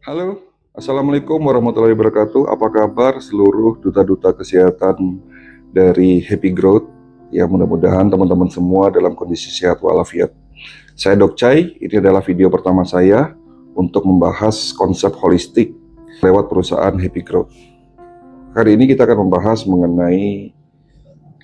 Halo, Assalamualaikum warahmatullahi wabarakatuh. Apa kabar seluruh duta-duta kesehatan dari Happy Growth? Ya, mudah-mudahan teman-teman semua dalam kondisi sehat walafiat. Saya Dok Chai, ini adalah video pertama saya untuk membahas konsep holistik lewat perusahaan Happy Growth. Hari ini kita akan membahas mengenai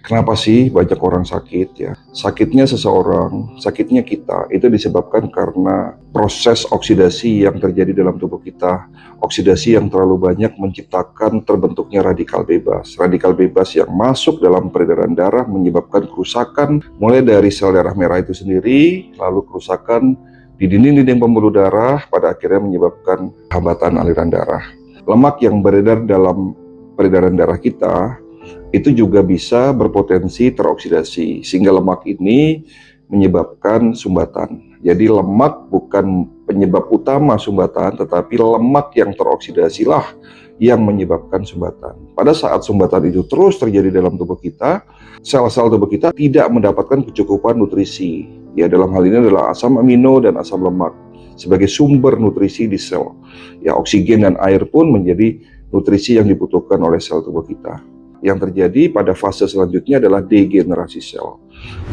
kenapa sih banyak orang sakit ya. Sakitnya seseorang, sakitnya kita, itu disebabkan karena proses oksidasi yang terjadi dalam tubuh kita. Oksidasi yang terlalu banyak menciptakan terbentuknya radikal bebas. Radikal bebas yang masuk dalam peredaran darah menyebabkan kerusakan mulai dari sel darah merah itu sendiri, lalu kerusakan di dinding-dinding pembuluh darah, pada akhirnya menyebabkan hambatan aliran darah. Lemak yang beredar dalam peredaran darah kita itu juga bisa berpotensi teroksidasi, sehingga lemak ini menyebabkan sumbatan. Jadi lemak bukan penyebab utama sumbatan, tetapi lemak yang teroksidasi lah yang menyebabkan sumbatan. Pada saat sumbatan itu terus terjadi dalam tubuh kita, sel-sel tubuh kita tidak mendapatkan kecukupan nutrisi. Ya, dalam hal ini adalah asam amino dan asam lemak sebagai sumber nutrisi di sel. Ya, oksigen dan air pun menjadi nutrisi yang dibutuhkan oleh sel tubuh kita. Yang terjadi pada fase selanjutnya adalah degenerasi sel.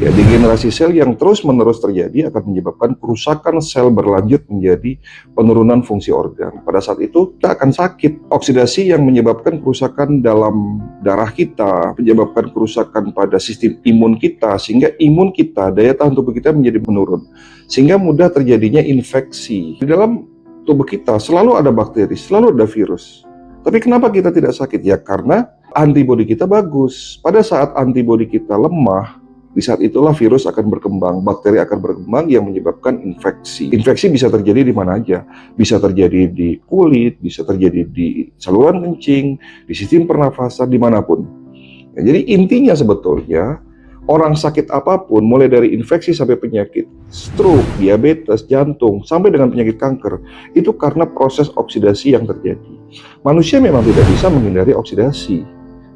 Ya, degenerasi sel yang terus-menerus terjadi akan menyebabkan kerusakan sel berlanjut menjadi penurunan fungsi organ. Pada saat itu kita akan sakit. Oksidasi yang menyebabkan kerusakan dalam darah kita, menyebabkan kerusakan pada sistem imun kita, sehingga imun kita, daya tahan tubuh kita menjadi menurun. Sehingga mudah terjadinya infeksi. Di dalam tubuh kita selalu ada bakteri, selalu ada virus. Tapi kenapa kita tidak sakit? Ya karena antibodi kita bagus. Pada saat antibodi kita lemah, di saat itulah virus akan berkembang, bakteri akan berkembang yang menyebabkan infeksi. Infeksi bisa terjadi di mana aja. Bisa terjadi di kulit, bisa terjadi di saluran kencing, di sistem pernafasan, dimanapun. Ya, jadi intinya sebetulnya, orang sakit apapun, mulai dari infeksi sampai penyakit stroke, diabetes, jantung, sampai dengan penyakit kanker, itu karena proses oksidasi yang terjadi. Manusia memang tidak bisa menghindari oksidasi.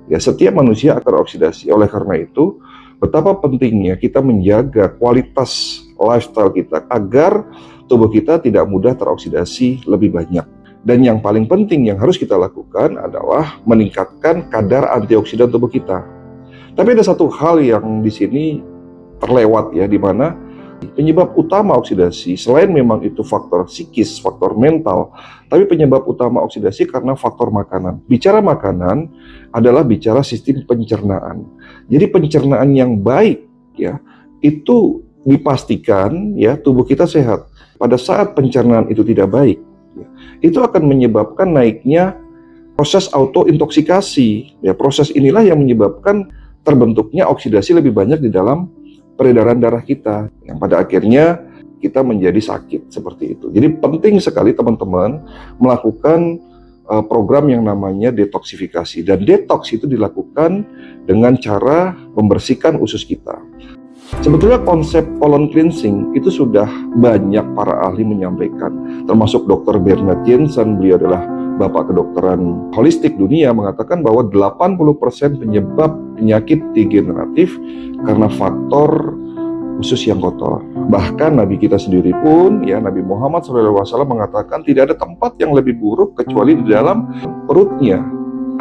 Ya, setiap manusia akan oksidasi. Oleh karena itu, betapa pentingnya kita menjaga kualitas lifestyle kita agar tubuh kita tidak mudah teroksidasi lebih banyak. Dan yang paling penting yang harus kita lakukan adalah meningkatkan kadar antioksidan tubuh kita. Tapi ada satu hal yang di sini terlewat ya, di mana penyebab utama oksidasi selain memang itu faktor psikis, faktor mental, tapi penyebab utama oksidasi karena faktor makanan. Bicara makanan adalah bicara sistem pencernaan. Jadi pencernaan yang baik ya, itu dipastikan ya tubuh kita sehat. Pada saat pencernaan itu tidak baik, ya, itu akan menyebabkan naiknya proses autointoksikasi. Ya, proses inilah yang menyebabkan terbentuknya oksidasi lebih banyak di dalam peredaran darah kita, yang pada akhirnya kita menjadi sakit seperti itu. Jadi penting sekali teman-teman melakukan program yang namanya detoksifikasi, dan detoks itu dilakukan dengan cara membersihkan usus kita. Sebetulnya konsep colon cleansing itu sudah banyak para ahli menyampaikan, termasuk Dr. Bernard Jensen. Beliau adalah bapak kedokteran holistik dunia, mengatakan bahwa 80% penyebab penyakit degeneratif karena faktor usus yang kotor. Bahkan Nabi kita sendiri pun, ya Nabi Muhammad SAW mengatakan tidak ada tempat yang lebih buruk kecuali di dalam perutnya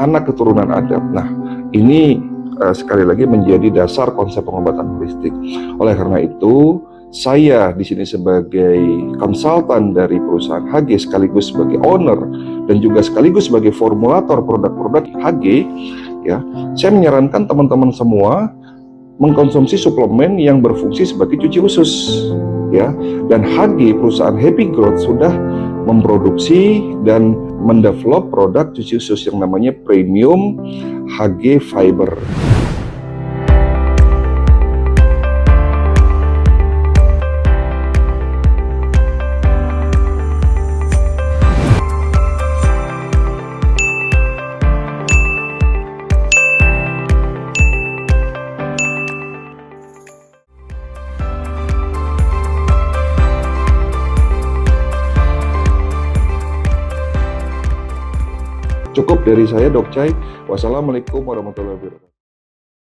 anak keturunan Adam. Nah, ini sekali lagi menjadi dasar konsep pengobatan holistik. Oleh karena itu, saya di sini sebagai konsultan dari perusahaan HG, sekaligus sebagai owner dan juga sekaligus sebagai formulator produk-produk HG, ya, saya menyarankan teman-teman semua mengkonsumsi suplemen yang berfungsi sebagai cuci usus, ya. Dan HG, perusahaan Happy Growth, sudah memproduksi dan mendevelop produk cuci usus yang namanya Premium HG Fiber. Cukup dari saya, Dok Chai. Wassalamualaikum warahmatullahi wabarakatuh.